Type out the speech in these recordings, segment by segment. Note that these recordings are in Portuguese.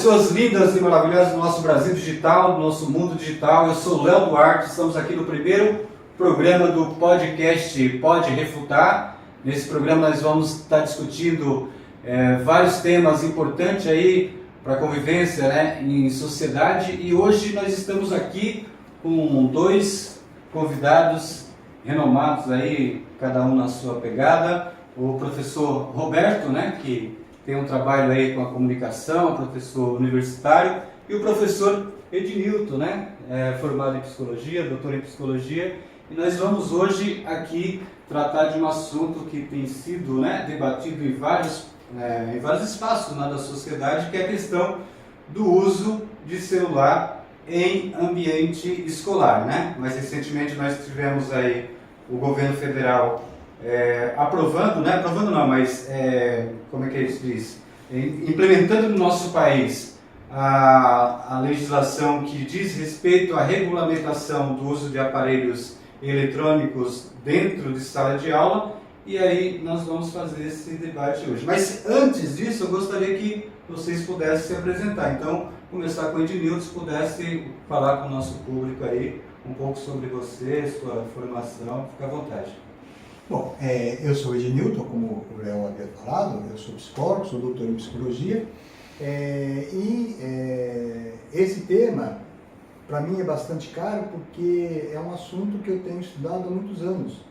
pessoas lindas e maravilhosas do nosso Brasil digital, do nosso mundo digital. Eu sou o Léo Duarte, estamos aqui no primeiro programa do podcast Pode Refutar. Nesse programa nós vamos estar discutindo vários temas importantes aí para a convivência, né, em sociedade. E hoje nós estamos aqui com dois convidados renomados aí, cada um na sua pegada. O professor Roberto, né, que tem um trabalho aí com a comunicação, professor universitário, e o professor Ednilton, né, formado em psicologia, doutor em psicologia, e nós vamos hoje aqui tratar de um assunto que tem sido, né, debatido em vários espaços da sociedade, que é a questão do uso de celular em ambiente escolar, né? Mais recentemente nós tivemos aí o governo federal aprovando, né? Aprovando não, mas como é que se diz? Implementando no nosso país a legislação que diz respeito à regulamentação do uso de aparelhos eletrônicos dentro de sala de aula, e aí nós vamos fazer esse debate hoje. Mas antes disso, eu gostaria que vocês pudessem se apresentar. Então, começar com o Ednilton, se pudesse falar com o nosso público aí um pouco sobre você, sua formação, fique à vontade. Bom, eu sou o Ednilton, como o Léo havia falado, eu sou psicólogo, sou doutor em psicologia, esse tema, para mim, é bastante caro porque é um assunto que eu tenho estudado há muitos anos.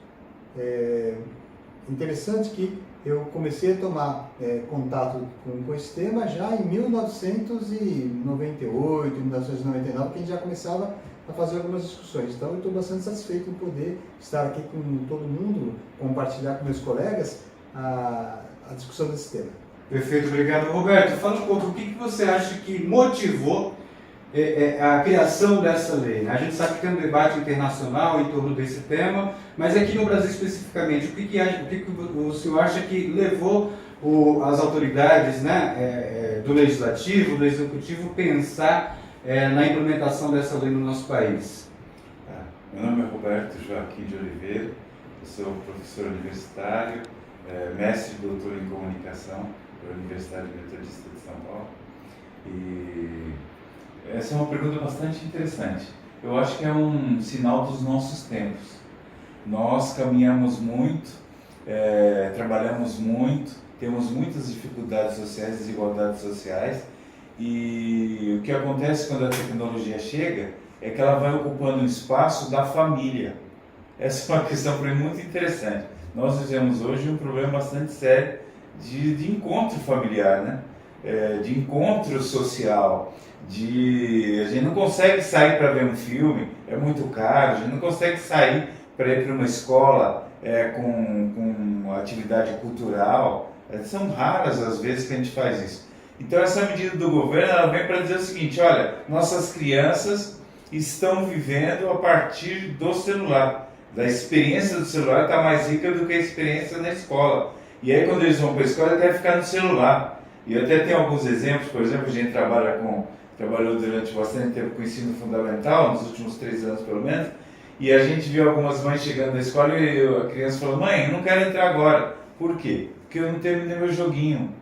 Interessante que eu comecei a tomar contato com esse tema já em 1998, 1999, que a gente já começava a fazer algumas discussões. Então, eu estou bastante satisfeito em poder estar aqui com todo mundo, compartilhar com meus colegas a discussão desse tema. Perfeito, obrigado. Roberto, fala um pouco, o que você acha que motivou a criação dessa lei? A gente sabe que tem um debate internacional em torno desse tema, mas aqui no Brasil especificamente, o que o senhor acha que levou as autoridades, né, do Legislativo, do Executivo, pensar na implementação dessa lei no nosso país? Meu nome é Roberto Joaquim de Oliveira, eu sou professor universitário, mestre e doutor em comunicação pela Universidade Metodista de São Paulo. E essa é uma pergunta bastante interessante. Eu acho que é um sinal dos nossos tempos. Nós caminhamos muito, trabalhamos muito, temos muitas dificuldades sociais, desigualdades sociais, e o que acontece quando a tecnologia chega é que ela vai ocupando um espaço da família. Essa é uma questão para mim muito interessante. Nós vivemos hoje um problema bastante sério de encontro familiar, né? De encontro social, a gente não consegue sair para ver um filme, é muito caro, a gente não consegue sair para ir para uma escola com atividade cultural, são raras as vezes que a gente faz isso. Então essa medida do governo, ela vem para dizer o seguinte: olha, nossas crianças estão vivendo a partir do celular, da experiência do celular está mais rica do que a experiência na escola, e aí quando eles vão para a escola, eles querem ficar no celular. E eu até tenho alguns exemplos, por exemplo, a gente trabalhou durante bastante tempo com o ensino fundamental, nos últimos 3 anos pelo menos, e a gente viu algumas mães chegando na escola e a criança falou: mãe, eu não quero entrar agora. Por quê? Porque eu não terminei meu joguinho.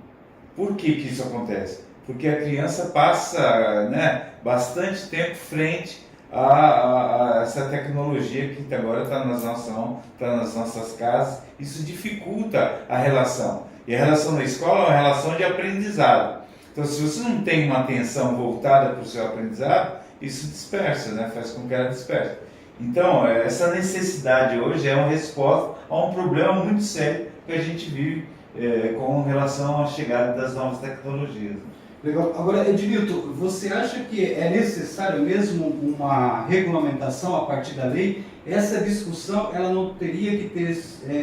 Por que isso acontece? Porque a criança passa, né, bastante tempo frente a essa tecnologia que agora está nas nossas casas. Isso dificulta a relação. E a relação na escola é uma relação de aprendizado. Então, se você não tem uma atenção voltada para o seu aprendizado, isso dispersa, né? Faz com que ela disperse. Então, essa necessidade hoje é uma resposta a um problema muito sério que a gente vive com relação à chegada das novas tecnologias. Legal. Agora, Ednilton, você acha que é necessário mesmo uma regulamentação a partir da lei? Essa discussão, ela não teria que ter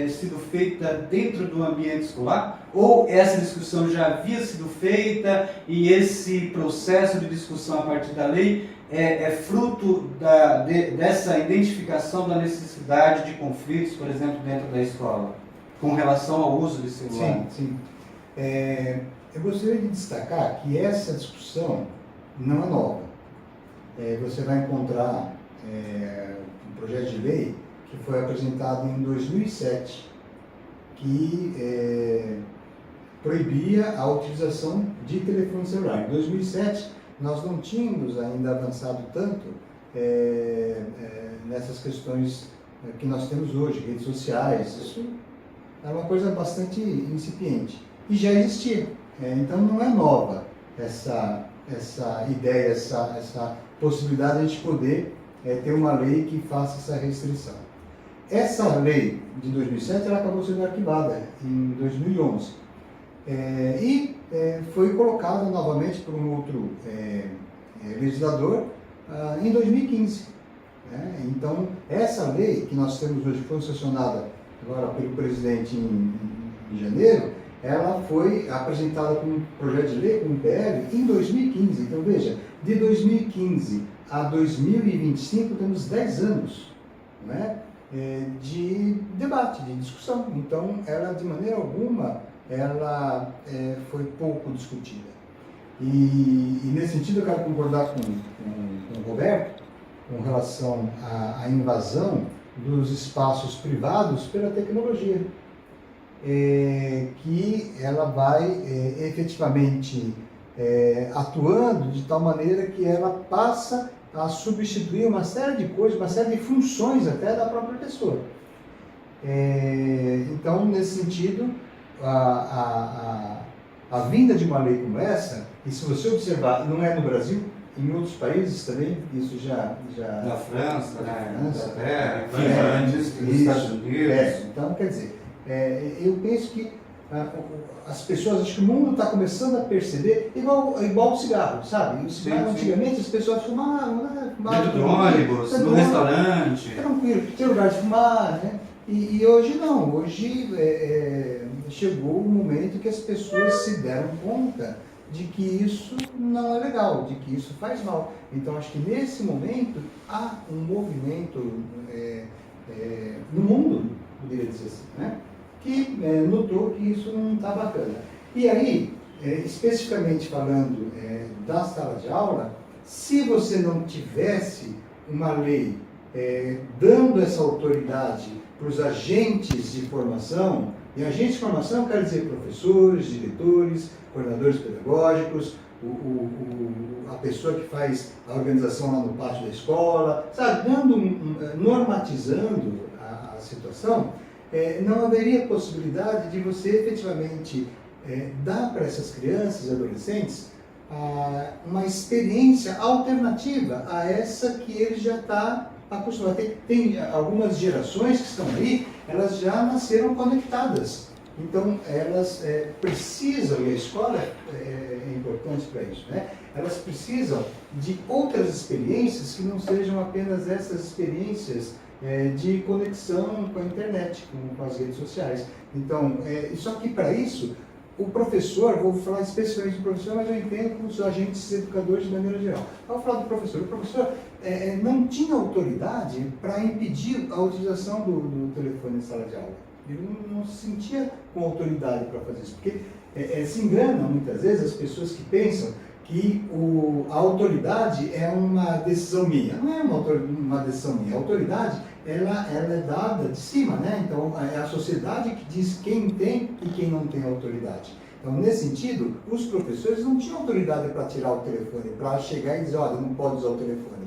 sido feita dentro do ambiente escolar? Ou essa discussão já havia sido feita e esse processo de discussão a partir da lei é fruto dessa identificação da necessidade de conflitos, por exemplo, dentro da escola, com relação ao uso de celular? Sim. Eu gostaria de destacar que essa discussão não é nova. Você vai encontrar um projeto de lei que foi apresentado em 2007, que proibia a utilização de telefone celular. Em 2007, nós não tínhamos ainda avançado tanto nessas questões que nós temos hoje, redes sociais. Isso era uma coisa bastante incipiente e já existia. Então não é nova essa ideia, essa possibilidade de a gente poder ter uma lei que faça essa restrição. Essa lei de 2007 ela acabou sendo arquivada em 2011 e foi colocada novamente por um outro legislador em 2015. Então, essa lei que nós temos hoje, que foi sancionada agora pelo presidente em janeiro, ela foi apresentada como um projeto de lei, como um PL, em 2015. Então, veja, de 2015 a 2025 temos 10 anos, né, de debate, de discussão. Então, ela, de maneira alguma, ela foi pouco discutida. E nesse sentido, eu quero concordar com o Roberto com relação à invasão dos espaços privados pela tecnologia, que ela vai efetivamente atuando de tal maneira que ela passa a substituir uma série de coisas, uma série de funções até da própria pessoa. Então, nesse sentido, a vinda de uma lei como essa, e se você observar, não é no Brasil, em outros países também, isso já Na França, na Inglaterra, antes nos Estados Unidos. Então, quer dizer, eu penso que as pessoas, acho que o mundo está começando a perceber, igual o cigarro, sabe? O cigarro, antigamente, as pessoas fumavam, Dentro do ônibus, no restaurante. Tranquilo, tem lugar de fumar, né? E hoje não, hoje chegou o momento que as pessoas se deram conta de que isso não é legal, de que isso faz mal. Então, acho que nesse momento há um movimento no mundo, poderia dizer assim, né, que notou que isso não está bacana. E aí, especificamente falando da sala de aula, se você não tivesse uma lei dando essa autoridade para os agentes de formação, e agentes de formação quer dizer professores, diretores, coordenadores pedagógicos, a pessoa que faz a organização lá no pátio da escola, sabe, normatizando a situação, não haveria possibilidade de você efetivamente dar para essas crianças e adolescentes uma experiência alternativa a essa que ele já está acostumado. Tem algumas gerações que estão aí, elas já nasceram conectadas. Então, elas precisam, e a escola é importante para isso, né? Elas precisam de outras experiências que não sejam apenas essas experiências de conexão com a internet, com as redes sociais. Então, só que para isso, o professor, vou falar especificamente do professor, mas eu entendo com os agentes educadores de maneira geral. Ao falar do professor, o professor não tinha autoridade para impedir a utilização do telefone em sala de aula. Ele não se sentia com autoridade para fazer isso, porque se enganam muitas vezes as pessoas que pensam que a autoridade é uma decisão minha. Não é uma decisão minha. A autoridade ela é dada de cima, né? Então é a sociedade que diz quem tem e quem não tem autoridade. Então, nesse sentido, os professores não tinham autoridade para tirar o telefone, para chegar e dizer, olha, não pode usar o telefone.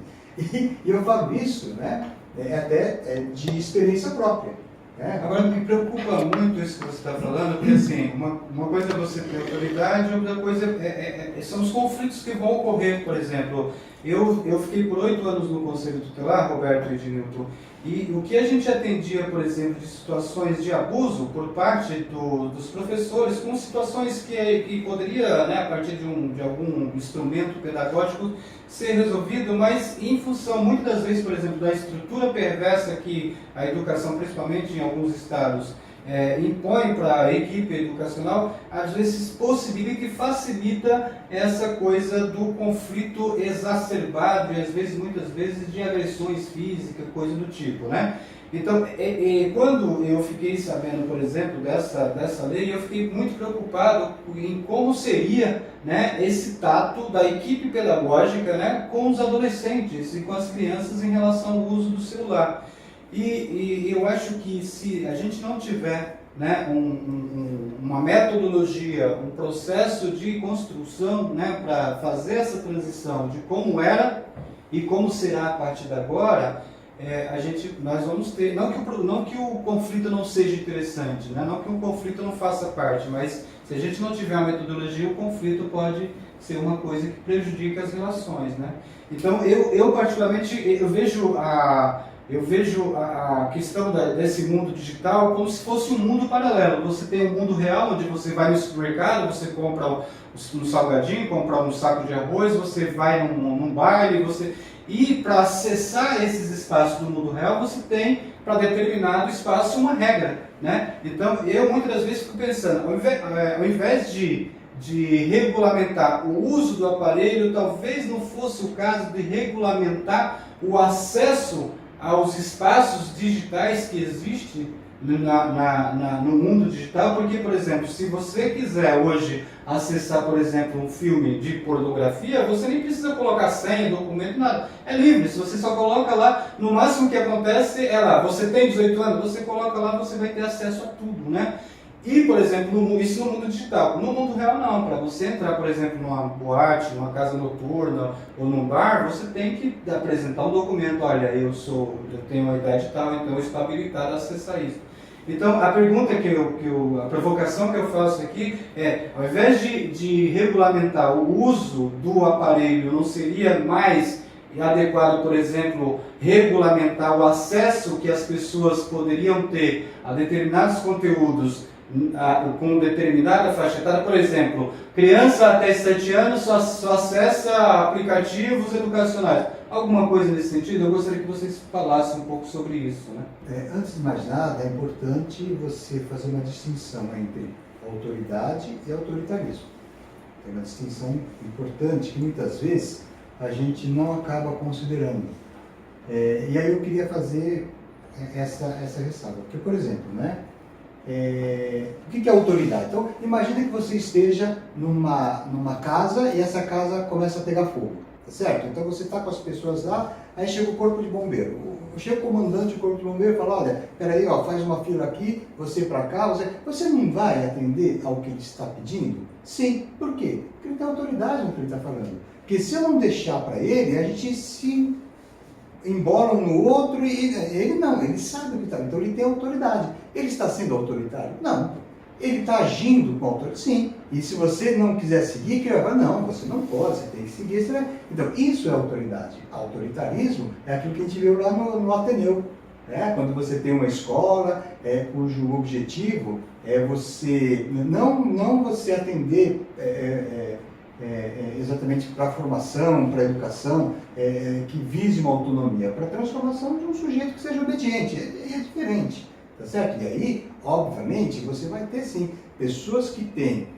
E eu falo isso, né? Até de experiência própria. Agora, me preocupa muito isso que você está falando, porque assim, uma coisa é você ter autoridade, outra coisa são os conflitos que vão ocorrer. Por exemplo, eu fiquei por 8 anos no Conselho Tutelar, Roberto e Ednilton, e o que a gente atendia, por exemplo, de situações de abuso por parte dos professores, com situações que poderia, né, a partir de algum instrumento pedagógico, ser resolvido, mas em função, muitas das vezes, por exemplo, da estrutura perversa que a educação, principalmente em alguns estados, impõe para a equipe educacional, às vezes possibilita e facilita essa coisa do conflito exacerbado e às vezes, muitas vezes, de agressões físicas, coisa do tipo, né? Então, quando eu fiquei sabendo, por exemplo, dessa lei, eu fiquei muito preocupado em como seria, né, esse tato da equipe pedagógica, né, com os adolescentes e com as crianças em relação ao uso do celular. E eu acho que se a gente não tiver né, uma metodologia, um processo de construção, né, para fazer essa transição de como era e como será a partir de agora, nós vamos ter, não que o conflito não seja interessante, né, não que um conflito não faça parte, mas se a gente não tiver uma metodologia, o conflito pode ser uma coisa que prejudica as relações, né? Então, eu particularmente, eu vejo a questão desse mundo digital como se fosse um mundo paralelo. Você tem um mundo real, onde você vai no supermercado, você compra um salgadinho, compra um saco de arroz, você vai num baile, e para acessar esses espaços do mundo real, você tem, para determinado espaço, uma regra, né? Então, eu muitas das vezes fico pensando, ao invés de regulamentar o uso do aparelho, talvez não fosse o caso de regulamentar o acesso aos espaços digitais que existem no mundo digital, porque, por exemplo, se você quiser hoje acessar, por exemplo, um filme de pornografia, você nem precisa colocar senha, documento, nada. É livre, se você só coloca lá, no máximo que acontece é lá, você tem 18 anos, você coloca lá, você vai ter acesso a tudo, né? E, por exemplo, isso no mundo digital. No mundo real, não. Para você entrar, por exemplo, numa boate, numa casa noturna ou num bar, você tem que apresentar um documento. Olha, eu tenho uma idade tal, então eu estou habilitado a acessar isso. Então, a pergunta a provocação que eu faço aqui é, ao invés de regulamentar o uso do aparelho, não seria mais adequado, por exemplo, regulamentar o acesso que as pessoas poderiam ter a determinados conteúdos com determinada faixa etária? Por exemplo, criança até 7 anos só acessa aplicativos educacionais. Alguma coisa nesse sentido? Eu gostaria que vocês falassem um pouco sobre isso, né? Antes de mais nada, é importante você fazer uma distinção entre autoridade e autoritarismo. Tem uma distinção importante que muitas vezes a gente não acaba considerando. E aí eu queria fazer essa ressalva. Porque, por exemplo, né? O que é autoridade? Então, imagine que você esteja numa casa e essa casa começa a pegar fogo, tá certo? Então você está com as pessoas lá, aí chega o corpo de bombeiro. Chega o comandante do corpo de bombeiro e fala, olha, peraí, ó, faz uma fila aqui, você para cá, você não vai atender ao que ele está pedindo? Sim. Por quê? Porque ele tem autoridade no que ele está falando. Porque se eu não deixar para ele, a gente se embola um no outro e ele não, ele sabe o que está. Então ele tem autoridade. Ele está sendo autoritário? Não. Ele está agindo com autoridade? Sim. E se você não quiser seguir, que ele vai falar, não, você não pode, você tem que seguir. Você vai... Então isso é autoridade. Autoritarismo é aquilo que a gente viu lá no Ateneu. Né? Quando você tem uma escola cujo objetivo é você, não você atender exatamente para a formação, para a educação, que vise uma autonomia, para a transformação de um sujeito que seja obediente, é diferente, tá certo? E aí, obviamente, você vai ter sim, pessoas que têm,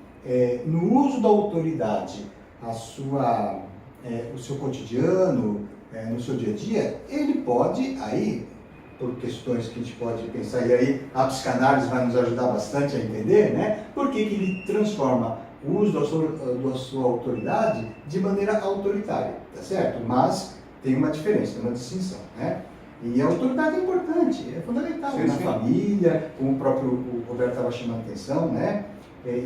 no uso da autoridade, o seu cotidiano, no seu dia a dia, ele pode, aí, por questões que a gente pode pensar, e aí a psicanálise vai nos ajudar bastante a entender, né? Por que ele transforma o uso da sua autoridade de maneira autoritária, tá certo? Mas tem uma diferença, tem uma distinção, né? E a autoridade é importante, é fundamental na família, como o próprio Roberto estava chamando a atenção, né?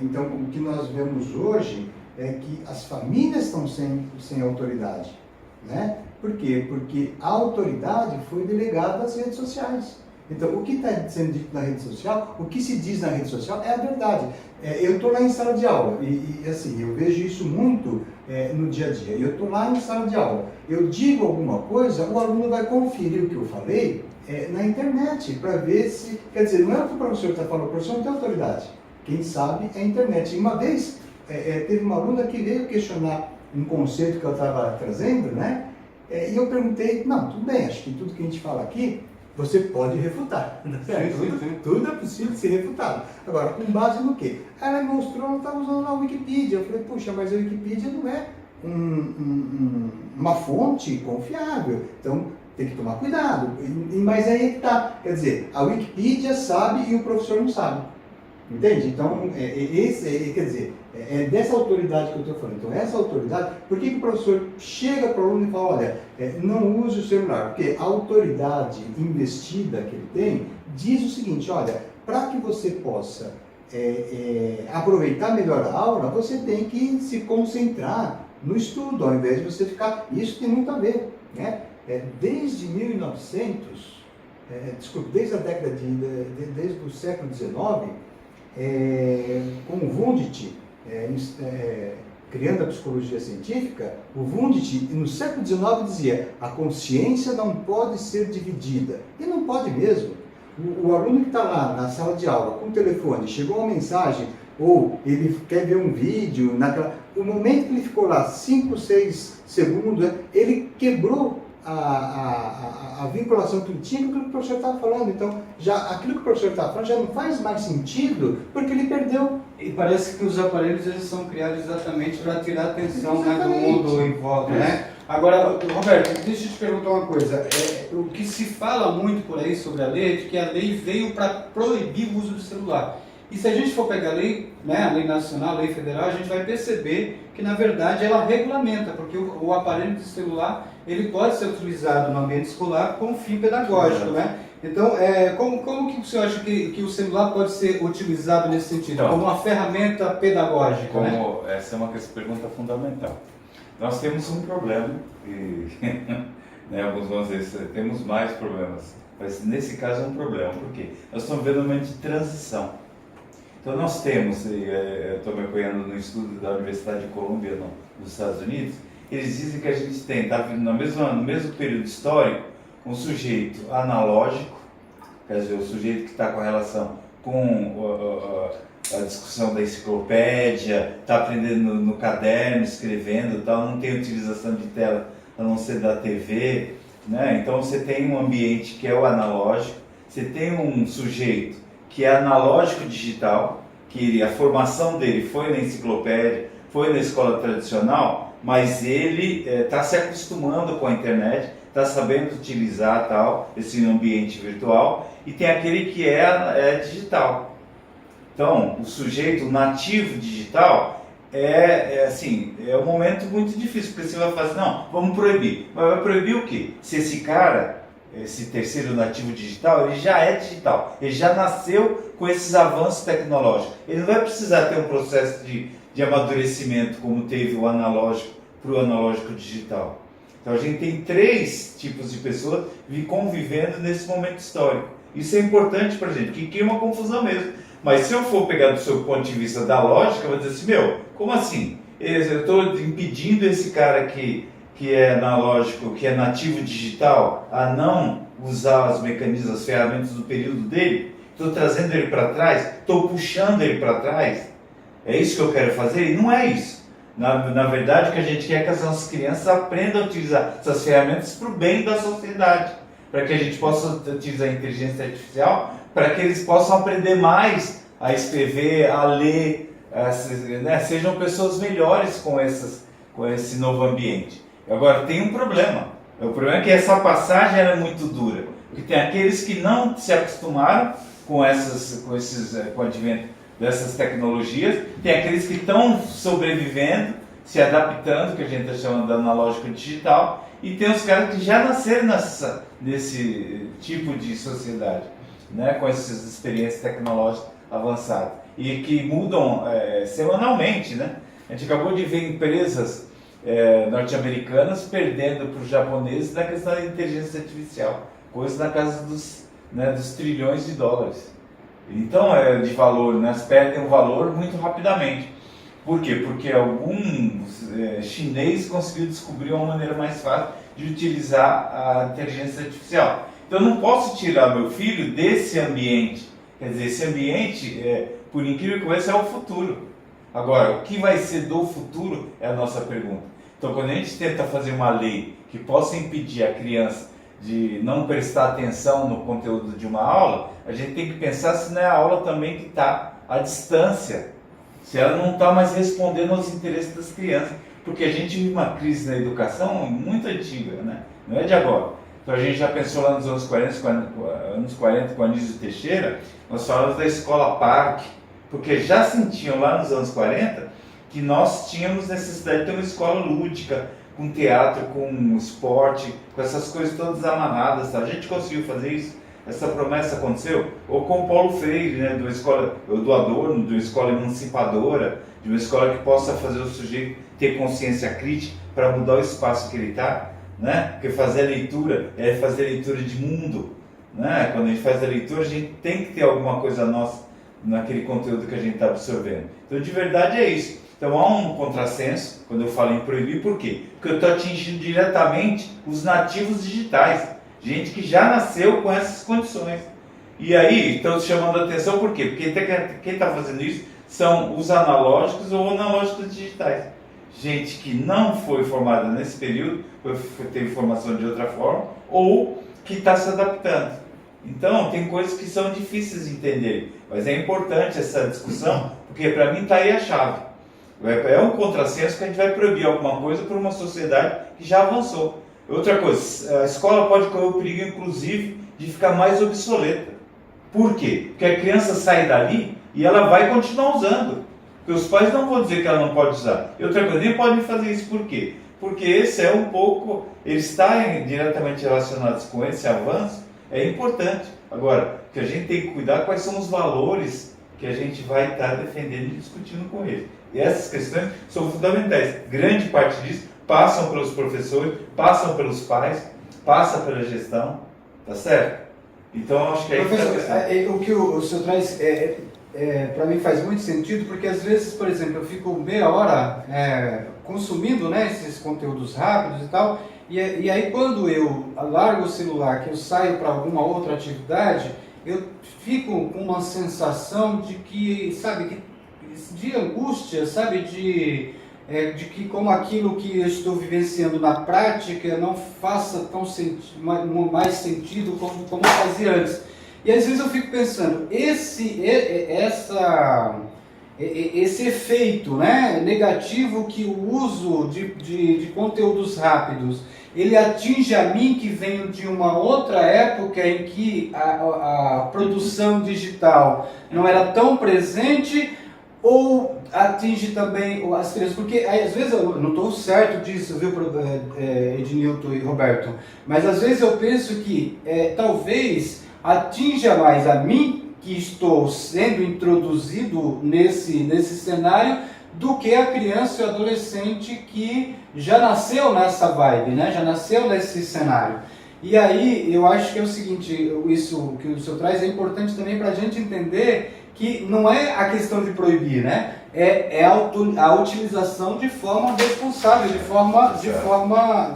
Então, o que nós vemos hoje é que as famílias estão sem autoridade, né? Por quê? Porque a autoridade foi delegada às redes sociais. Então, o que está sendo dito na rede social, o que se diz na rede social é a verdade. Eu estou lá em sala de aula e assim, eu vejo isso muito no dia a dia. Eu estou lá em sala de aula, eu digo alguma coisa, o aluno vai conferir o que eu falei na internet para ver se... Quer dizer, não é o que o professor está falando, o professor não tem autoridade. Quem sabe é a internet. E uma vez, teve uma aluna que veio questionar um conceito que eu estava trazendo, né? E eu perguntei, não, tudo bem, acho que tudo que a gente fala aqui, você pode refutar, certo? Tudo é possível de ser refutado. Agora, com base no quê? Ela mostrou, ela estava usando a Wikipedia. Eu falei, puxa, mas a Wikipedia não é uma fonte confiável. Então, tem que tomar cuidado. Mas aí é que está. Quer dizer, a Wikipedia sabe e o professor não sabe. Entende? Então, quer dizer, é dessa autoridade que eu estou falando. Então, essa autoridade, por que o professor chega para o aluno e fala, olha, não use o celular? Porque a autoridade investida que ele tem diz o seguinte, olha, para que você possa aproveitar melhor a aula, você tem que se concentrar no estudo, ao invés de você ficar... Isso tem muito a ver, né? Desde 1900, desde a década desde o século XIX, com o Wundt, criando a psicologia científica, o Wundt, no século XIX, dizia: a consciência não pode ser dividida. E não pode mesmo. O aluno que está lá na sala de aula com o telefone, chegou uma mensagem, ou ele quer ver um vídeo, o momento que ele ficou lá 5, 6 segundos, ele quebrou a vinculação que ele tinha com aquilo que o professor estava falando. Então, aquilo que o professor estava falando já não faz mais sentido, porque ele perdeu. E parece que os aparelhos eles são criados exatamente para tirar a atenção, né, do mundo em volta, né? Agora, Roberto, deixa eu te perguntar uma coisa. O que se fala muito por aí sobre a lei é de que a lei veio para proibir o uso do celular. E se a gente for pegar a lei, né, a lei nacional, a lei federal, a gente vai perceber que, na verdade, ela regulamenta, porque o aparelho de celular ele pode ser utilizado no ambiente escolar com fim pedagógico, né? Então, como que você acha que o celular pode ser utilizado nesse sentido? Então, como uma ferramenta pedagógica, né? Essa é uma pergunta fundamental. Nós temos um problema, e né, alguns vão dizer, temos mais problemas, mas nesse caso é um problema, porque nós estamos vendo um momento de transição. Então nós temos, eu estou me apoiando no estudo da Universidade de Columbia, nos Estados Unidos, eles dizem que a gente está vindo no mesmo período histórico, um sujeito analógico, quer dizer, o sujeito que está com a relação com a discussão da enciclopédia, está aprendendo no caderno, escrevendo, tal, não tem utilização de tela a não ser da TV, né? Então você tem um ambiente que é o analógico, você tem um sujeito que é analógico digital, que a formação dele foi na enciclopédia, foi na escola tradicional, mas ele está se acostumando com a internet, está sabendo utilizar tal, esse ambiente virtual, e tem aquele que é digital. Então, o sujeito nativo digital é um momento muito difícil, porque você vai falar assim, não, vamos proibir. Mas vai proibir o quê? Se esse cara, esse terceiro nativo digital, ele já é digital, ele já nasceu com esses avanços tecnológicos. Ele não vai precisar ter um processo de amadurecimento como teve o analógico para o analógico digital. Então a gente tem 3 tipos de pessoas convivendo nesse momento histórico. Isso é importante para a gente, que cria uma confusão mesmo. Mas se eu for pegar do seu ponto de vista da lógica, eu vou dizer assim, como assim? Eu estou impedindo esse cara que é analógico, que é nativo digital, a não usar os mecanismos, as ferramentas do período dele? Estou trazendo ele para trás? Estou puxando ele para trás? É isso que eu quero fazer? E não é isso. Na verdade, o que a gente quer é que as nossas crianças aprendam a utilizar essas ferramentas para o bem da sociedade, para que a gente possa utilizar a inteligência artificial, para que eles possam aprender mais a escrever, a ler, sejam pessoas melhores com esse novo ambiente. Agora, tem um problema. O problema é que essa passagem era muito dura, porque tem aqueles que não se acostumaram com o advento dessas tecnologias, tem aqueles que estão sobrevivendo, se adaptando, que a gente está chamando de analógico digital, e tem os caras que já nasceram nesse tipo de sociedade, né, com essas experiências tecnológicas avançadas, e que mudam semanalmente, né? A gente acabou de ver empresas norte-americanas perdendo para os japoneses na questão da inteligência artificial, coisa na casa dos trilhões de dólares. Então, de valor, né? Perdem o valor muito rapidamente. Por quê? Porque algum chinês conseguiu descobrir uma maneira mais fácil de utilizar a inteligência artificial. Então, eu não posso tirar meu filho desse ambiente. Quer dizer, esse ambiente, por incrível que pareça, é o futuro. Agora, o que vai ser do futuro é a nossa pergunta. Então, quando a gente tenta fazer uma lei que possa impedir a criança de não prestar atenção no conteúdo de uma aula, a gente tem que pensar se não é a aula também que está à distância, se ela não está mais respondendo aos interesses das crianças, porque a gente vive uma crise na educação muito antiga, né? Não é de agora. Então a gente já pensou lá nos anos 40 com Anísio Teixeira, nós falamos da escola parque, porque já sentiam lá nos anos 40 que nós tínhamos necessidade de ter uma escola lúdica, com teatro, com esporte, com essas coisas todas amarradas. Tá? A gente conseguiu fazer isso essa promessa aconteceu? Ou com Paulo Freire, né, do Adorno, de uma escola emancipadora, de uma escola que possa fazer o sujeito ter consciência crítica para mudar o espaço que ele está, né? Porque fazer a leitura é fazer a leitura de mundo, né? Quando a gente faz a leitura, a gente tem que ter alguma coisa nossa naquele conteúdo que a gente está absorvendo. Então, de verdade é isso. Então, há um contrassenso quando eu falo em proibir, por quê? Porque eu estou atingindo diretamente os nativos digitais, gente que já nasceu com essas condições. E aí, estão chamando a atenção por quê? Porque quem está fazendo isso são os analógicos ou analógicos digitais. Gente que não foi formada nesse período, teve formação de outra forma, ou que está se adaptando. Então, tem coisas que são difíceis de entender, mas é importante essa discussão, porque para mim está aí a chave. É um contrassenso que a gente vai proibir alguma coisa por uma sociedade que já avançou. Outra coisa, a escola pode correr o perigo, inclusive, de ficar mais obsoleta. Por quê? Porque a criança sai dali e ela vai continuar usando. Porque os pais não vão dizer que ela não pode usar. E outra coisa, nem podem fazer isso por quê? Porque esse é um pouco, eles estarem diretamente relacionados com esse avanço, é importante. Agora, o que a gente tem que cuidar quais são os valores que a gente vai estar defendendo e discutindo com eles. E essas questões são fundamentais. Grande parte disso passam pelos professores, passam pelos pais, passa pela gestão, tá certo? Então, acho que Professor, o que o senhor traz, para mim faz muito sentido, porque às vezes, por exemplo, eu fico meia hora consumindo, né, esses conteúdos rápidos e tal, e aí quando eu largo o celular, que eu saio para alguma outra atividade, eu fico com uma sensação de que, sabe, de angústia, sabe, de que como aquilo que eu estou vivenciando na prática não faça tão mais sentido como fazia antes. E às vezes eu fico pensando, esse efeito, né, negativo que o uso de conteúdos rápidos, ele atinge a mim que venho de uma outra época em que a produção digital não era tão presente, ou atinge também as crianças? Porque às vezes eu não estou certo disso, viu, Ednilton e Roberto, mas às vezes eu penso que talvez atinja mais a mim, que estou sendo introduzido nesse cenário, do que a criança e o adolescente que já nasceu nessa vibe, né? Já nasceu nesse cenário. E aí eu acho que é o seguinte, isso que o senhor traz é importante também para a gente entender que não é a questão de proibir, né? É a utilização de forma responsável, de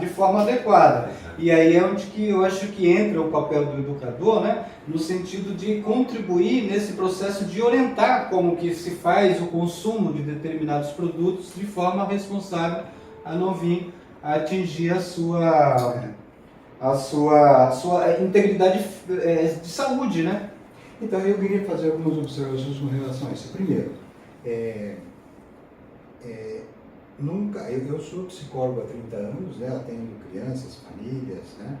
forma adequada. E aí é onde que eu acho que entra o papel do educador, né? No sentido de contribuir nesse processo de orientar como que se faz o consumo de determinados produtos de forma responsável, a não vir a atingir a sua integridade de saúde, né? Então, eu queria fazer algumas observações com relação a isso. Primeiro, eu sou psicólogo há 30 anos, né, atendo crianças, famílias, né,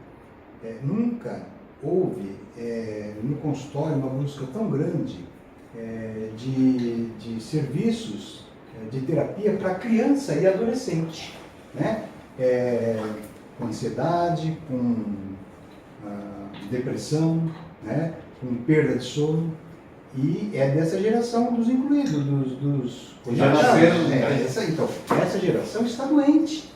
nunca houve no consultório uma busca tão grande de serviços de terapia para criança e adolescente, né, com ansiedade, com depressão, né, com perda de sono, e é dessa geração dos incluídos, dos já nasceram, então, essa geração está doente.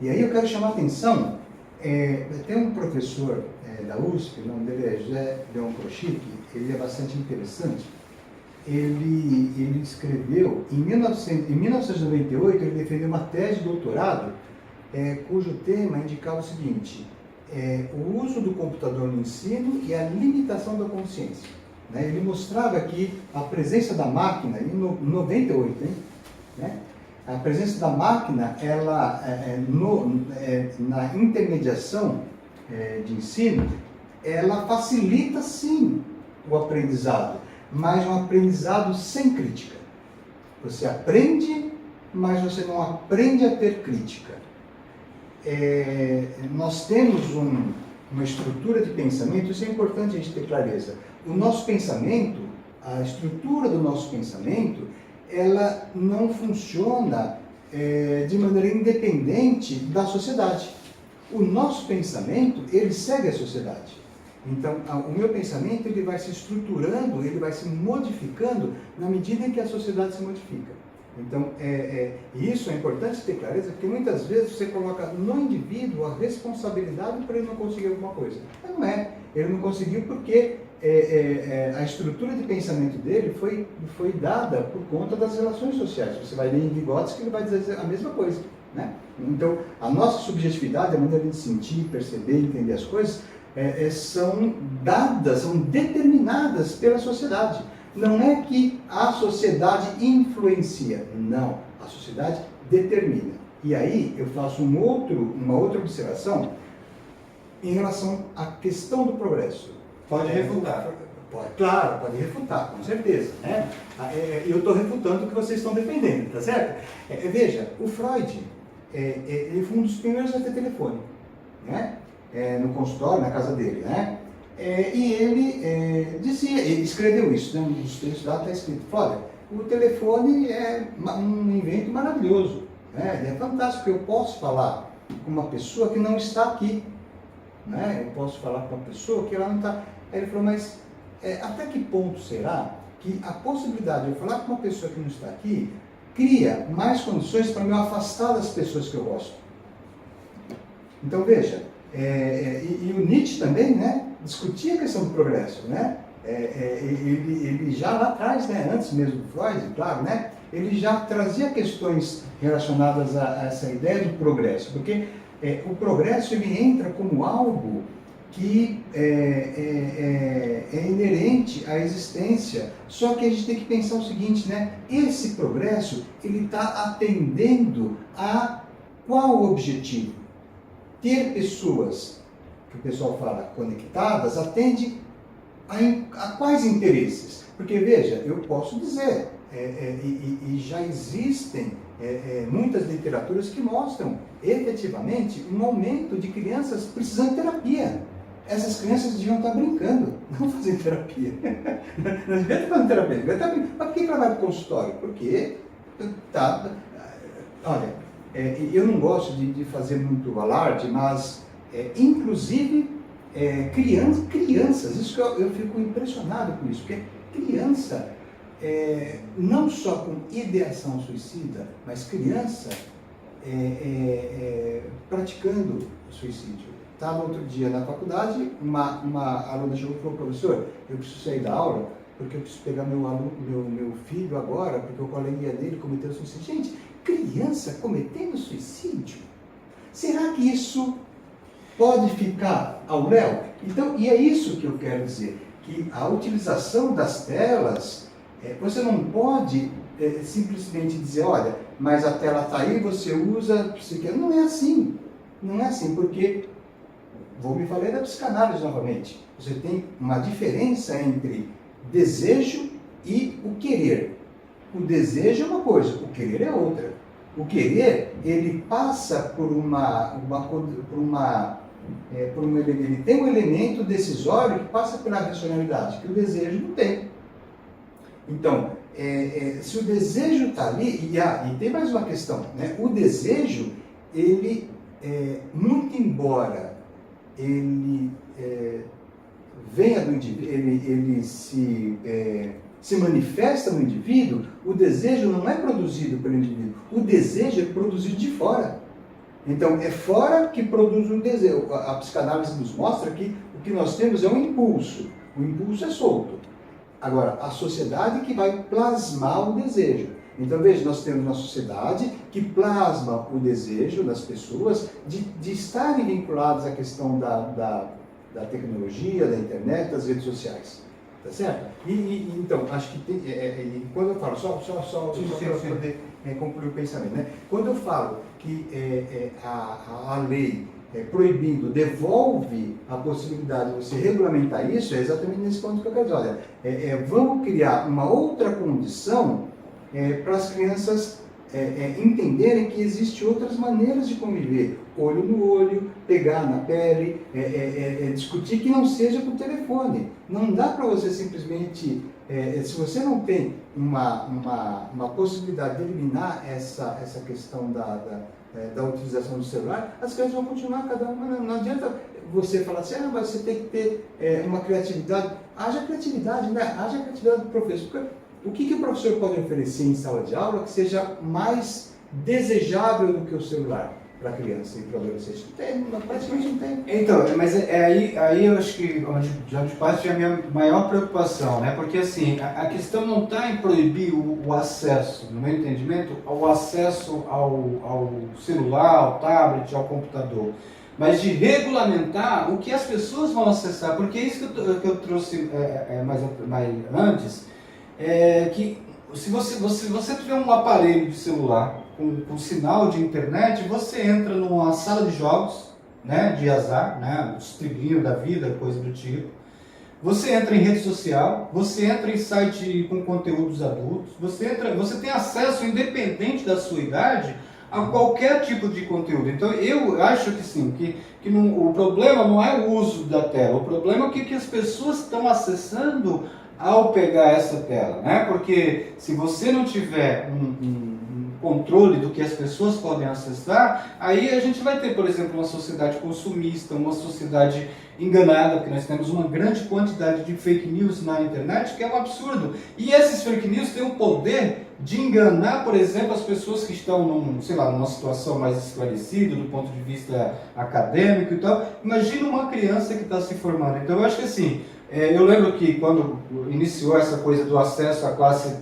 E aí eu quero chamar a atenção, tem um professor da USP, o nome dele é José Leon Krochik, ele é bastante interessante. Ele escreveu, em 1998, ele defendeu uma tese de doutorado, cujo tema indicava o seguinte: o uso do computador no ensino e a limitação da consciência. Né? Ele mostrava que a presença da máquina, em 98, hein? Né? A presença da máquina, ela, na intermediação de ensino, ela facilita sim o aprendizado, mas um aprendizado sem crítica. Você aprende, mas você não aprende a ter crítica. Nós temos uma estrutura de pensamento, isso é importante a gente ter clareza. O nosso pensamento, a estrutura do nosso pensamento, ela não funciona de maneira independente da sociedade. O nosso pensamento, ele segue a sociedade. Então, o meu pensamento ele vai se estruturando, ele vai se modificando na medida em que a sociedade se modifica. Então, isso é importante ter clareza, porque muitas vezes você coloca no indivíduo a responsabilidade para ele não conseguir alguma coisa. Mas não é. Ele não conseguiu porque a estrutura de pensamento dele foi dada por conta das relações sociais. Você vai ler em Vygotsky, ele vai dizer a mesma coisa, né? Então, a nossa subjetividade, a maneira de sentir, perceber, entender as coisas, são dadas, são determinadas pela sociedade. Não é que a sociedade influencia, não. A sociedade determina. E aí eu faço uma outra observação em relação à questão do progresso. Pode refutar. Claro, pode refutar, com certeza. Né? Eu estou refutando o que vocês estão defendendo, tá certo? Veja, o Freud, ele foi um dos primeiros a ter telefone, né? No consultório, na casa dele, né? E ele dizia, ele escreveu isso, né? Um dos textos lá está escrito, olha, o telefone é um invento maravilhoso, né? Ele é fantástico, eu posso falar com uma pessoa que não está aqui, né? Eu posso falar com uma pessoa que ela não está. Aí ele falou, mas até que ponto será que a possibilidade de eu falar com uma pessoa que não está aqui cria mais condições para me afastar das pessoas que eu gosto? Então veja, e o Nietzsche também, né, discutia a questão do progresso, né? Ele já lá atrás, né, antes mesmo do Freud, claro, né, ele já trazia questões relacionadas a essa ideia do progresso, porque o progresso ele entra como algo que é inerente à existência. Só que a gente tem que pensar o seguinte, né? Esse progresso ele está atendendo a qual objetivo? Ter pessoas, que o pessoal fala conectadas, atende a quais interesses? Porque veja, eu posso dizer, e já existem muitas literaturas que mostram efetivamente um aumento de crianças precisando de terapia. Essas crianças deviam estar brincando, não fazendo terapia. Não deviam estar fazendo terapia, mas por que ela vai para o consultório? Porque olha, eu não gosto de fazer muito alarde, mas inclusive crianças, isso que eu fico impressionado com isso, porque criança, não só com ideação suicida, mas criança praticando suicídio. Estava outro dia na faculdade, uma aluna chegou e falou, professor, eu preciso sair da aula, porque eu preciso pegar meu filho agora, porque o coleguinha dele cometeu suicídio. Gente, criança cometendo suicídio? Será que isso pode ficar ao léu? Então, e é isso que eu quero dizer, que a utilização das telas, você não pode simplesmente dizer, olha, mas a tela está aí, você usa, não é assim. Não é assim, porque, vou me falar da psicanálise novamente, você tem uma diferença entre desejo e o querer. O desejo é uma coisa, o querer é outra. O querer, ele passa ele tem um elemento decisório que passa pela racionalidade, que o desejo não tem. Então, se o desejo está ali, e tem mais uma questão, né? O desejo, ele, muito embora ele venha do indivíduo, ele se manifesta no indivíduo, o desejo não é produzido pelo indivíduo, o desejo é produzido de fora. Então, é fora que produz o desejo. A psicanálise nos mostra que o que nós temos é um impulso. O impulso é solto. Agora, a sociedade que vai plasmar o desejo. Então, veja, nós temos uma sociedade que plasma o desejo das pessoas de estarem vinculadas à questão da tecnologia, da internet, das redes sociais. Tá certo? Então, acho que tem, quando eu falo, só para poder concluir o pensamento, né? Quando eu falo que a lei proibindo devolve a possibilidade de você regulamentar isso, é exatamente nesse ponto que eu quero dizer. Olha, vamos criar uma outra condição para as crianças entenderem que existem outras maneiras de conviver, olho no olho, pegar na pele, discutir que não seja por telefone. Não dá para você simplesmente Se você não tem uma possibilidade de eliminar essa questão da utilização do celular, as crianças vão continuar cada uma. Não adianta você falar assim, mas você tem que ter uma criatividade. Haja criatividade, né? Haja criatividade do professor. Porque o que o professor pode oferecer em sala de aula que seja mais desejável do que o celular para a criança e para o adolescente? Não tem, praticamente não tem. Então, mas aí eu acho que onde parte a minha maior preocupação, né? Porque assim, a questão não está em proibir o acesso, no meu entendimento, ao acesso ao celular, ao tablet, ao computador, mas de regulamentar o que as pessoas vão acessar, porque é isso que eu trouxe mais antes, que se você tiver um aparelho de celular com sinal de internet, você entra numa sala de jogos, né, de azar, né, os triguinhos da vida, coisa do tipo. Você entra em rede social, você entra em site com conteúdos adultos, você tem acesso, independente da sua idade, a qualquer tipo de conteúdo. Então eu acho que sim, que o problema não é o uso da tela, o problema é o que as pessoas estão acessando ao pegar essa tela, né? Porque se você não tiver um controle do que as pessoas podem acessar, aí a gente vai ter, por exemplo, uma sociedade consumista, uma sociedade enganada, porque nós temos uma grande quantidade de fake news na internet, que é um absurdo. E esses fake news têm o poder de enganar, por exemplo, as pessoas que estão numa situação mais esclarecida do ponto de vista acadêmico e tal. Imagina uma criança que está se formando. Então eu acho que assim, eu lembro que quando iniciou essa coisa do acesso à classe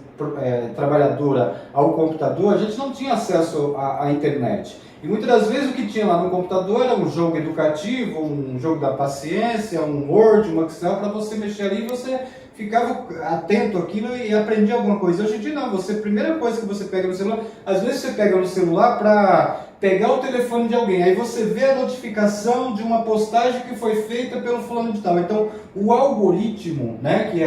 trabalhadora ao computador, a gente não tinha acesso à internet. E muitas das vezes o que tinha lá no computador era um jogo educativo, um jogo da paciência, um Word, um Excel, para você mexer ali e você ficava atento àquilo e aprendia alguma coisa. Hoje em dia não, a primeira coisa que você pega no celular, às vezes você pega no celular para pegar o telefone de alguém, aí você vê a notificação de uma postagem que foi feita pelo fulano de tal. Então, o algoritmo, né, que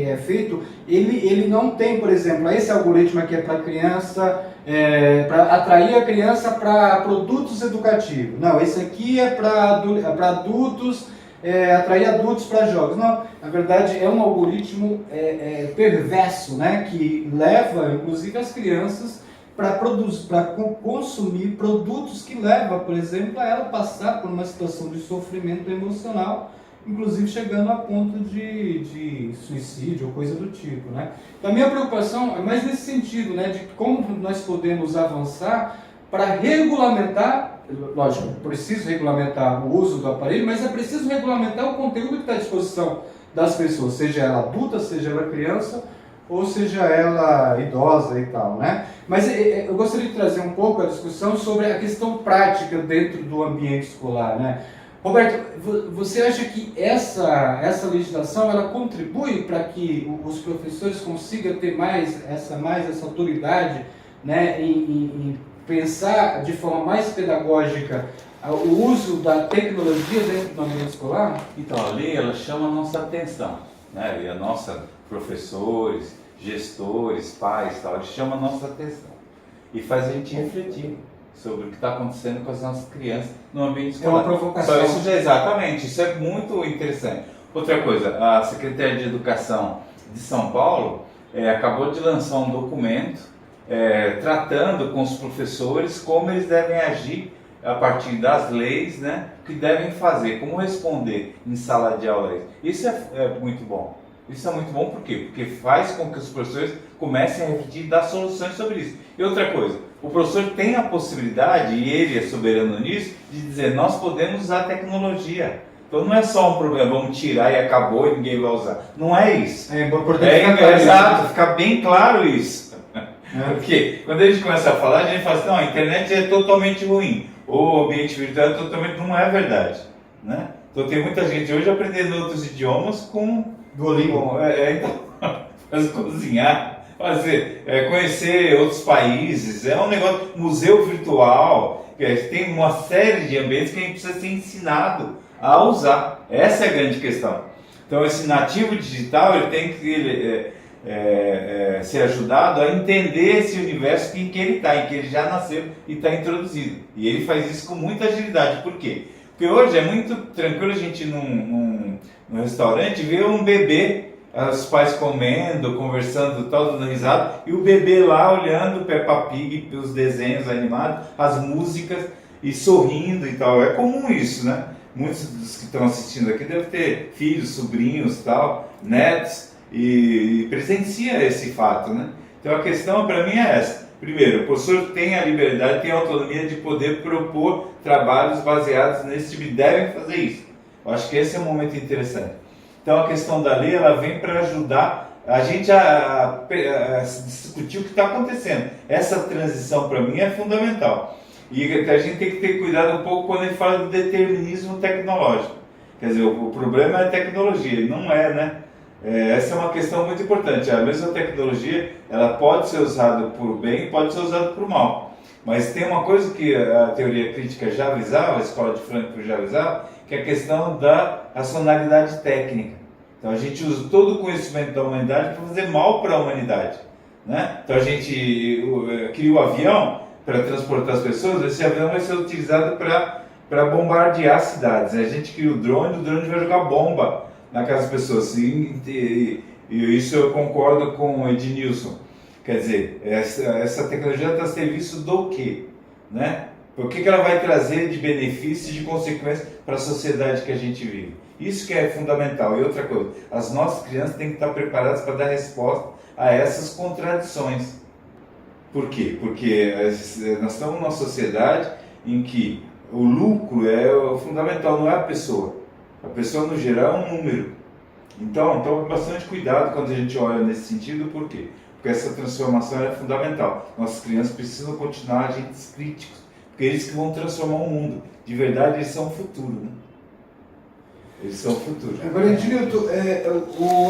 é feito, ele não tem, por exemplo, esse algoritmo aqui é para criança, para atrair a criança para produtos educativos. Não, esse aqui é para adultos, atrair adultos para jogos. Não, na verdade é um algoritmo perverso, né, que leva, inclusive, as crianças para consumir produtos que levam, por exemplo, a ela passar por uma situação de sofrimento emocional, inclusive chegando a ponto de suicídio ou coisa do tipo, né? Então, a minha preocupação é mais nesse sentido, né, de como nós podemos avançar para regulamentar, lógico, preciso regulamentar o uso do aparelho, mas é preciso regulamentar o conteúdo que está à disposição das pessoas, seja ela adulta, seja ela criança, ou seja ela idosa e tal, né? Mas eu gostaria de trazer um pouco a discussão sobre a questão prática dentro do ambiente escolar, né? Roberto, você acha que essa legislação ela contribui para que os professores consigam ter mais essa autoridade, né, em pensar de forma mais pedagógica o uso da tecnologia dentro do ambiente escolar? Então, a lei ela chama a nossa atenção, né? E a nossa professores, gestores, pais, tal, eles chamam a nossa atenção e faz a gente refletir sobre o que está acontecendo com as nossas crianças no ambiente escolar. É uma provocação. Então, exatamente, isso é muito interessante. Outra coisa, a Secretaria de Educação de São Paulo acabou de lançar um documento tratando com os professores como eles devem agir a partir das leis, né, que devem fazer, como responder em sala de aula. Isso é muito bom. Isso é muito bom por quê? Porque faz com que os professores comecem a refletir e dar soluções sobre isso. E outra coisa, o professor tem a possibilidade, e ele é soberano nisso, de dizer, nós podemos usar a tecnologia. Então não é só um problema, vamos tirar e acabou e ninguém vai usar. Não é isso. É importante exato, ficar bem claro isso. Porque quando a gente começa a falar, a gente fala assim, não, a internet é totalmente ruim. O ambiente virtual é totalmente... Não é verdade, né? Então tem muita gente hoje aprendendo outros idiomas com Duolingo. Então, cozinhar, conhecer outros países, é um negócio, museu virtual, tem uma série de ambientes que a gente precisa ser ensinado a usar. Essa é a grande questão. Então esse nativo digital ele tem que ser ajudado a entender esse universo em que ele está, em que ele já nasceu e está introduzido. E ele faz isso com muita agilidade. Por quê? Porque hoje é muito tranquilo a gente ir num restaurante ver um bebê os pais comendo, conversando, tal, dando risada, e o bebê lá olhando Peppa Pig, os desenhos animados, as músicas, e sorrindo e tal. É comum isso, né? Muitos dos que estão assistindo aqui devem ter filhos, sobrinhos, tal, netos, e presencia esse fato, né? Então a questão para mim é essa. Primeiro, o professor tem a liberdade, tem a autonomia de poder propor trabalhos baseados nesse tipo, e devem fazer isso. Eu acho que esse é um momento interessante. Então a questão da lei, ela vem para ajudar a gente a discutir o que está acontecendo. Essa transição para mim é fundamental. E a gente tem que ter cuidado um pouco quando a gente fala do determinismo tecnológico. Quer dizer, o problema é a tecnologia, e não é, né? Essa é uma questão muito importante. A mesma tecnologia, ela pode ser usada por bem e pode ser usada por mal. Mas tem uma coisa que a teoria crítica já avisava, a escola de Frankfurt já avisava, que é a questão da racionalidade técnica. Então a gente usa todo o conhecimento da humanidade para fazer mal para a humanidade, né? Então a gente cria o avião para transportar as pessoas, esse avião vai ser utilizado para bombardear cidades. A gente cria o drone vai jogar bomba na casa das pessoas. E isso eu concordo com o Ednilson. Quer dizer, essa tecnologia está a serviço do quê? Né? O que ela vai trazer de benefício e de consequência para a sociedade que a gente vive? Isso que é fundamental. E outra coisa, as nossas crianças têm que estar preparadas para dar resposta a essas contradições. Por quê? Porque nós estamos numa sociedade em que o lucro é o fundamental, não é a pessoa. A pessoa, no geral, é um número. Então bastante cuidado quando a gente olha nesse sentido. Por quê? Porque essa transformação é fundamental. Nossas crianças precisam continuar agentes críticos, porque eles que vão transformar o mundo. De verdade, eles são o futuro, né? Eles são o futuro. Agora, Edilton,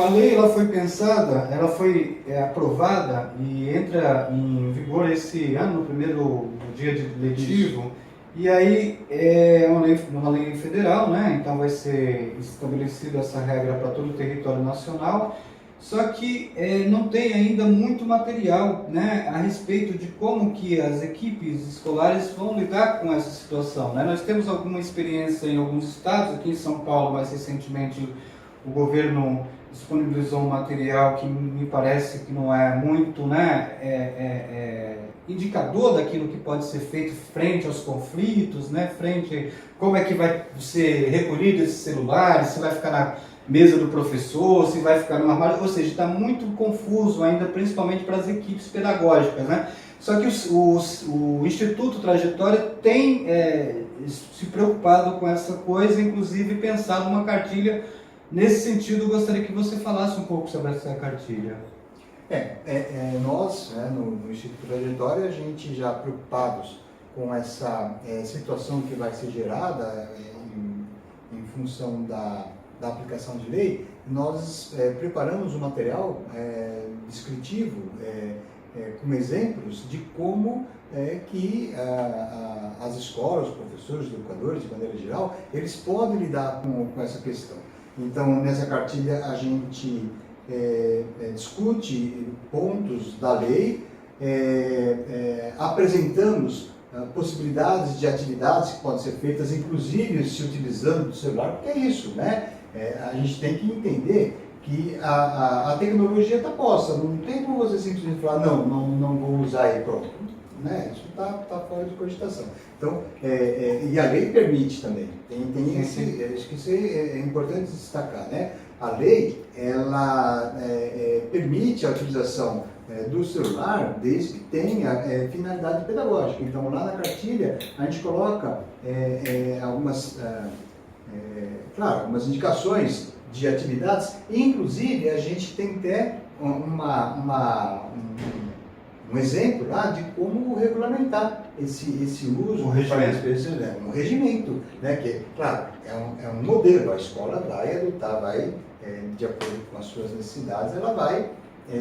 a lei ela foi pensada, ela foi aprovada e entra em vigor esse ano, no primeiro dia de letivo. Isso. E aí é uma lei federal, né? Então vai ser estabelecida essa regra para todo o território nacional. Só que não tem ainda muito material, né, a respeito de como que as equipes escolares vão lidar com essa situação, né? Nós temos alguma experiência em alguns estados, aqui em São Paulo, mais recentemente, o governo disponibilizou um material que me parece que não é muito, né, indicador daquilo que pode ser feito frente aos conflitos, né, frente como é que vai ser recolhido esses celulares, se vai ficar na mesa do professor, se vai ficar no armário, ou seja, está muito confuso ainda, principalmente para as equipes pedagógicas, né? Só que o Instituto Trajetória tem se preocupado com essa coisa, inclusive pensado numa cartilha. Nesse sentido, eu gostaria que você falasse um pouco sobre essa cartilha. Nós, né, no Instituto Trajetória, a gente já preocupados com essa situação que vai ser gerada em função da aplicação de lei, nós preparamos um material descritivo com exemplos de como que as escolas, os professores, os educadores, de maneira geral, eles podem lidar com essa questão. Então, nessa cartilha, a gente discute pontos da lei, apresentamos possibilidades de atividades que podem ser feitas, inclusive se utilizando do celular, porque é isso, né? A gente tem que entender que a tecnologia está posta, não tem como você simplesmente falar, não vou usar e pronto. Né? Isso está fora de cogitação. Então, e a lei permite também, acho que isso é importante destacar, né? A lei, ela permite a utilização do celular desde que tenha finalidade pedagógica. Então, lá na cartilha, a gente coloca algumas indicações de atividades, inclusive a gente tem até um exemplo lá de como regulamentar esse uso. Um regimento, né? Que, claro, é um modelo, a escola vai adotar, de acordo com as suas necessidades, ela vai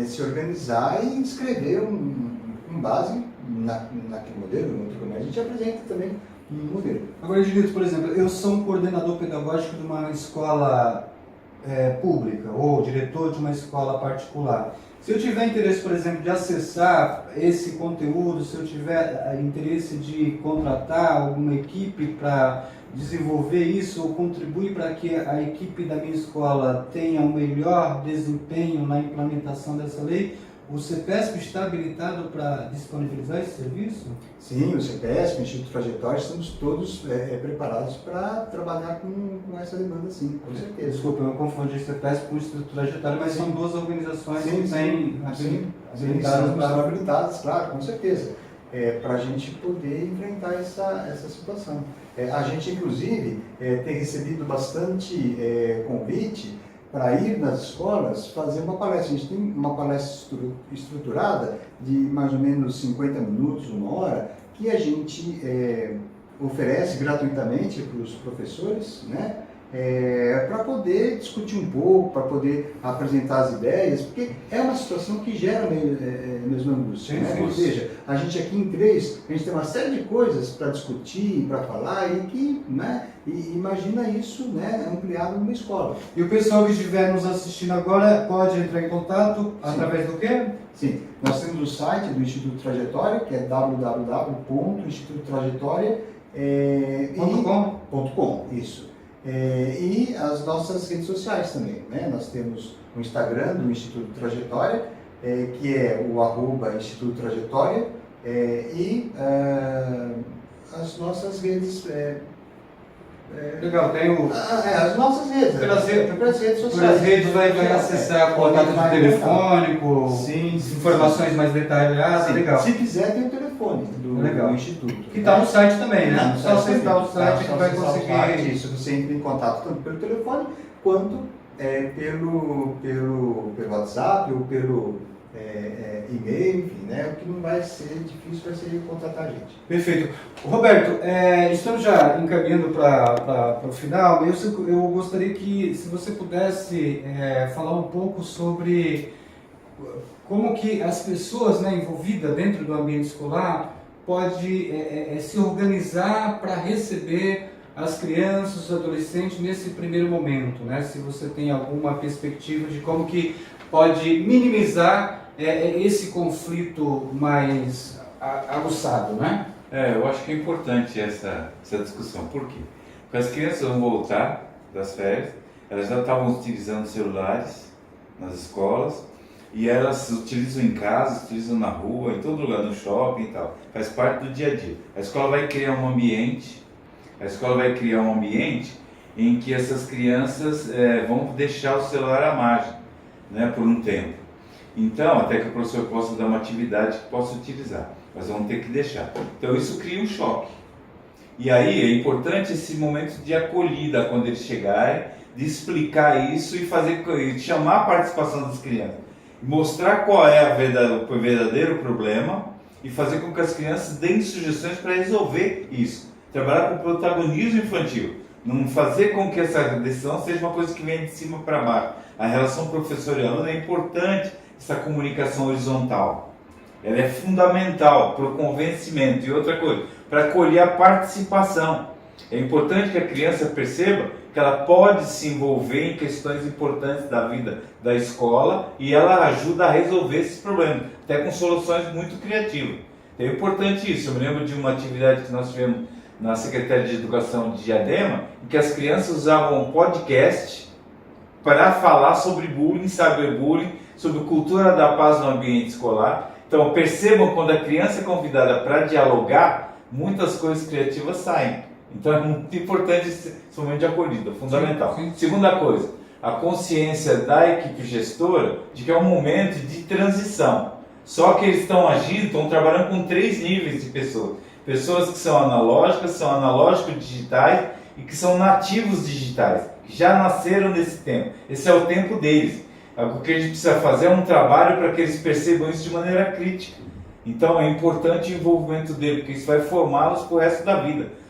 se organizar e escrever com base naquele modelo, no outro, a gente apresenta também um modelo. Agora, Edilton, por exemplo, eu sou um coordenador pedagógico de uma escola pública ou diretor de uma escola particular. Se eu tiver interesse, por exemplo, de acessar esse conteúdo, se eu tiver interesse de contratar alguma equipe para desenvolver isso ou contribuir para que a equipe da minha escola tenha um melhor desempenho na implementação dessa lei, o CEPESP está habilitado para disponibilizar esse serviço? Sim, o CPS, o Instituto Trajetória, estamos todos preparados para trabalhar com essa demanda, sim, com certeza. Desculpa, eu confundi CEPESP com o Instituto Trajetória, mas são duas organizações que têm estão habilitadas, claro, com certeza, para a gente poder enfrentar essa situação. A gente, inclusive, tem recebido bastante convite para ir nas escolas fazer uma palestra. A gente tem uma palestra estruturada de mais ou menos 50 minutos, 1 hora, que a gente oferece gratuitamente para os professores, né? Para poder discutir um pouco, para poder apresentar as ideias, porque é uma situação que gera mesmo angústia. Né? Ou seja, a gente aqui em 3, a gente tem uma série de coisas para discutir, para falar, e que, né, e imagina isso, né, ampliado numa escola. E o pessoal que estiver nos assistindo agora pode entrar em contato através do quê? Sim, nós temos o site do Instituto Trajetória, que é www.institutotrajetória.com, isso. E as nossas redes sociais também, né? Nós temos o Instagram do Instituto Trajetória, que é o @Instituto Trajetória, e as nossas redes. Legal, tem o... as nossas redes. Pelas redes sociais. Pelas redes vai acessar contato de telefônico, sim, informações mais detalhadas, sim. Legal. Se quiser, tem o telefone do Instituto. Que está no site também, né? Só acessar o site que vai acessar conseguir... o site, isso, você entra em contato tanto pelo telefone, quanto pelo WhatsApp ou pelo e-mail, enfim, né? O que não vai ser difícil vai ser contratar a gente. Perfeito. Roberto, estamos já encaminhando para o final, eu gostaria que, se você pudesse falar um pouco sobre como que as pessoas, né, envolvidas dentro do ambiente escolar pode se organizar para receber as crianças, os adolescentes nesse primeiro momento, né? Se você tem alguma perspectiva de como que pode minimizar esse conflito mais aguçado, né? Eu acho que é importante essa discussão. Por quê? Porque as crianças vão voltar das férias, elas já estavam utilizando celulares nas escolas, e elas utilizam em casa, utilizam na rua, em todo lugar, no shopping e tal. Faz parte do dia a dia. A escola vai criar um ambiente em que essas crianças vão deixar o celular à margem, né, por um tempo. Então, até que o professor possa dar uma atividade que possa utilizar, mas vão ter que deixar. Então, isso cria um choque. E aí é importante esse momento de acolhida quando eles chegarem, de explicar isso e chamar a participação das crianças. Mostrar qual é o verdadeiro problema e fazer com que as crianças deem sugestões para resolver isso. Trabalhar com o protagonismo infantil. Não fazer com que essa decisão seja uma coisa que venha de cima para baixo. A relação professor e aluno é importante, essa comunicação horizontal. Ela é fundamental para o convencimento. E outra coisa, para acolher a participação. É importante que a criança perceba que ela pode se envolver em questões importantes da vida da escola e ela ajuda a resolver esses problemas, até com soluções muito criativas. É importante isso. Eu me lembro de uma atividade que nós tivemos na Secretaria de Educação de Diadema, em que as crianças usavam um podcast para falar sobre bullying, cyberbullying, sobre cultura da paz no ambiente escolar. Então percebam, quando a criança é convidada para dialogar, muitas coisas criativas saem. Então é muito importante esse momento de acolhida, fundamental. Sim. Segunda coisa, a consciência da equipe gestora de que é um momento de transição. Só que eles estão trabalhando com 3 níveis de pessoas. Pessoas que são analógicos digitais e que são nativos digitais, que já nasceram nesse tempo. Esse é o tempo deles. O que a gente precisa fazer é um trabalho para que eles percebam isso de maneira crítica. Então é importante o envolvimento deles, porque isso vai formá-los para o resto da vida.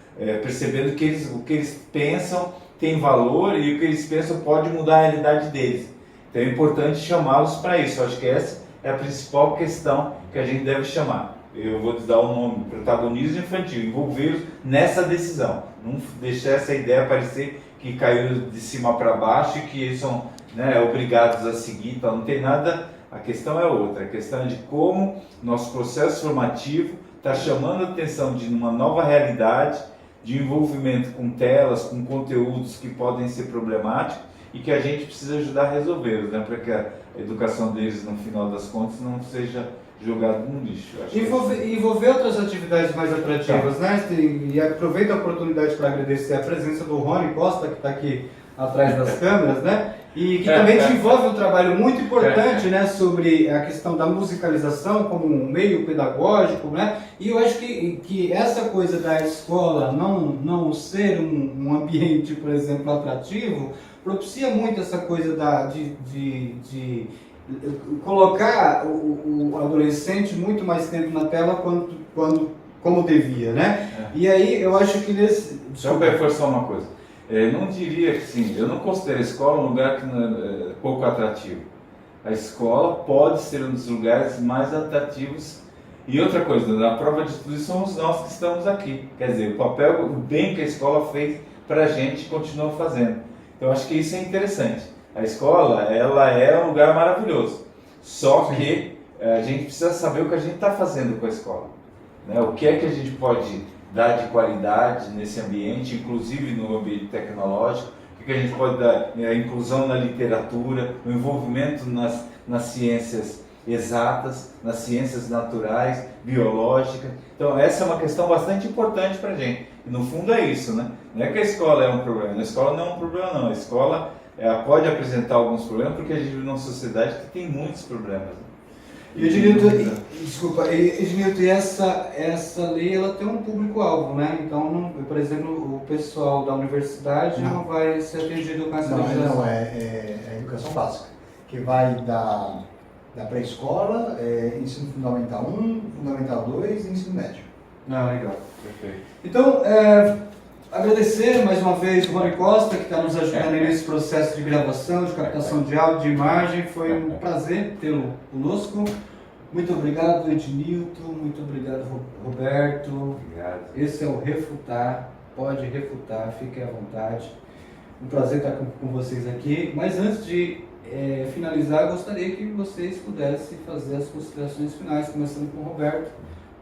Percebendo que o que eles pensam tem valor e o que eles pensam pode mudar a realidade deles. Então é importante chamá-los para isso. Eu acho que essa é a principal questão que a gente deve chamar. Eu vou te dar o nome, protagonismo infantil, envolvê-los nessa decisão. Não deixar essa ideia parecer que caiu de cima para baixo e que eles são, né, obrigados a seguir. Então não tem nada A questão é outra, a questão é de como nosso processo formativo está chamando a atenção de uma nova realidade, de envolvimento com telas, com conteúdos que podem ser problemáticos e que a gente precisa ajudar a resolver, né? Para que a educação deles, no final das contas, não seja jogada no lixo. Envolver outras atividades mais atrativas, né? E aproveito a oportunidade para agradecer a presença do Rony Costa, que está aqui atrás das câmeras, né? E que também desenvolve um trabalho muito importante, né, sobre a questão da musicalização como um meio pedagógico, né? E eu acho que essa coisa da escola não ser um ambiente, por exemplo, atrativo, propicia muito essa coisa de colocar o adolescente muito mais tempo na tela como devia, né? E aí eu acho que nesse... Só para reforçar uma coisa. Não diria que sim, eu não considero a escola um lugar que é pouco atrativo. A escola pode ser um dos lugares mais atrativos. E outra coisa, na prova de tudo isso somos nós que estamos aqui. Quer dizer, o bem que a escola fez para a gente continua fazendo. Então acho que isso é interessante. A escola, ela é um lugar maravilhoso. Só que a gente precisa saber o que a gente está fazendo com a escola, né? O que é que a gente pode dar de qualidade nesse ambiente, inclusive no ambiente tecnológico, o que a gente pode dar, a inclusão na literatura, o envolvimento nas ciências exatas, nas ciências naturais, biológicas. Então essa é uma questão bastante importante para a gente. E no fundo é isso, né? Não é que a escola é um problema, a escola não é um problema não, a escola pode apresentar alguns problemas porque a gente vive numa sociedade que tem muitos problemas. E Ednilton, desculpa, Ednilton, e essa lei ela tem um público-alvo, né? Então, por exemplo, o pessoal da universidade não vai ser atendido com essa legislação. Não, é a educação básica, que vai da pré-escola, ensino fundamental 1, fundamental 2 e ensino médio. Legal. Perfeito. Então, agradecer mais uma vez o Rony Costa, que está nos ajudando nesse processo de gravação, de captação de áudio, de imagem. Foi um prazer tê-lo conosco. Muito obrigado, Ednilton. Muito obrigado, Roberto. Obrigado. Esse é o Refutar. Pode refutar, fiquem à vontade. Um prazer estar com vocês aqui. Mas antes de finalizar, gostaria que vocês pudessem fazer as considerações finais, começando com o Roberto.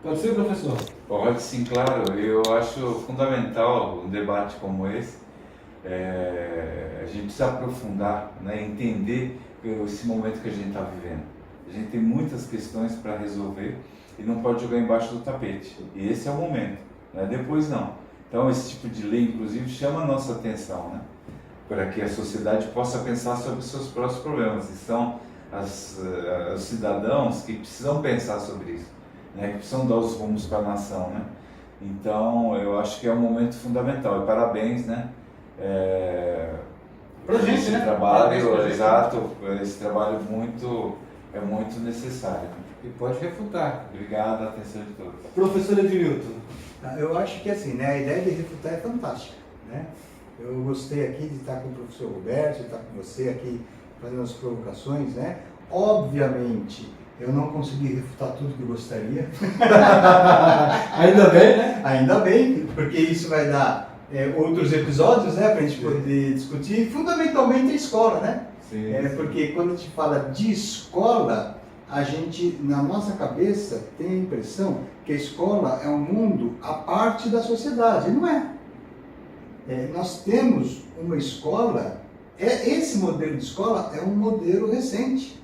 Pode ser, professor? Pode sim, claro. Eu acho fundamental um debate como esse. A gente precisa aprofundar, né, entender esse momento que a gente está vivendo. A gente tem muitas questões para resolver e não pode jogar embaixo do tapete. E esse é o momento, né? Depois não. Então esse tipo de lei, inclusive, chama a nossa atenção, né? Para que a sociedade possa pensar sobre os seus próprios problemas. E são os cidadãos que precisam pensar sobre isso, né? Que precisam dar os rumos para a nação, né? Então eu acho que é um momento fundamental. E parabéns, né? Pra gente, esse né? trabalho, exato, esse trabalho é muito necessário. E pode refutar. Obrigado, a atenção de todos. Professor Ednilton. Eu acho que assim, né, a ideia de refutar é fantástica, né? Eu gostei aqui de estar com o professor Roberto, de estar com você aqui fazendo as provocações, né? Obviamente, eu não consegui refutar tudo que eu gostaria. Ainda bem, né? Ainda bem, porque isso vai dar outros episódios, né, para a gente poder discutir, fundamentalmente a escola, né? Sim, Porque quando a gente fala de escola, a gente, na nossa cabeça, tem a impressão que a escola é um mundo à parte da sociedade. Não é. Nós temos uma escola, esse modelo de escola é um modelo recente.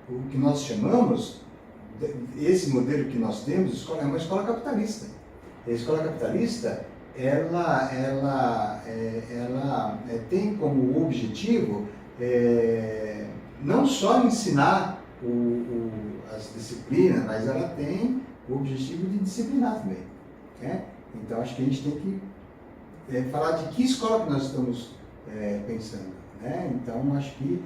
O que nós chamamos, esse modelo que nós temos, escola, é uma escola capitalista. A escola capitalista, ela tem como objetivo não só ensinar as disciplinas, mas ela tem o objetivo de disciplinar também, né? Então acho que a gente tem que falar de que escola que nós estamos pensando, né? Então acho que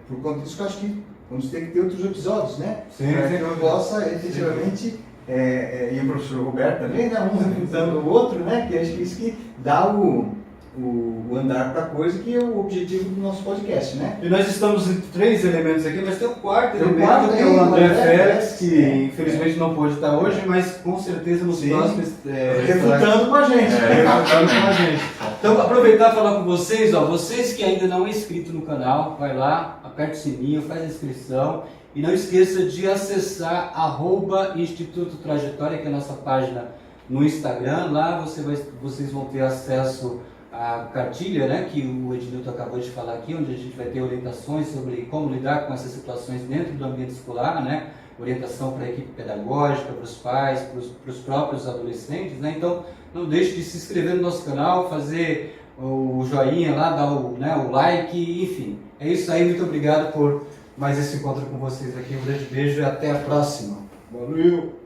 por conta disso, eu acho que vamos ter que ter outros episódios, né? Sim, para que eu possa efetivamente e o professor Roberto também, né? Um refutando o outro, né? Que acho que isso que dá o andar para a coisa, que é o objetivo do nosso podcast, né? E nós estamos em 3 elementos aqui, mas tem o quarto Tem o elemento, quarto que é o André ainda, Félix, que infelizmente é. não pôde estar hoje, mas com certeza nos Sim. próximos... Refutando com a gente. refutando com a gente. Então, aproveitar e falar com vocês, vocês que ainda não é inscrito no canal, vai lá, aperta o sininho, faz a inscrição E não esqueça de acessar @Instituto Trajetória, que é a nossa página no Instagram. Lá vocês vão ter acesso à cartilha, né, que o Edilton acabou de falar aqui, onde a gente vai ter orientações sobre como lidar com essas situações dentro do ambiente escolar, né, orientação para a equipe pedagógica, para os pais, para os próprios adolescentes, né. Então não deixe de se inscrever no nosso canal, fazer o joinha lá, dar o like, enfim. É isso aí, muito obrigado por mais esse encontro com vocês aqui. Um grande beijo e até a próxima. Valeu!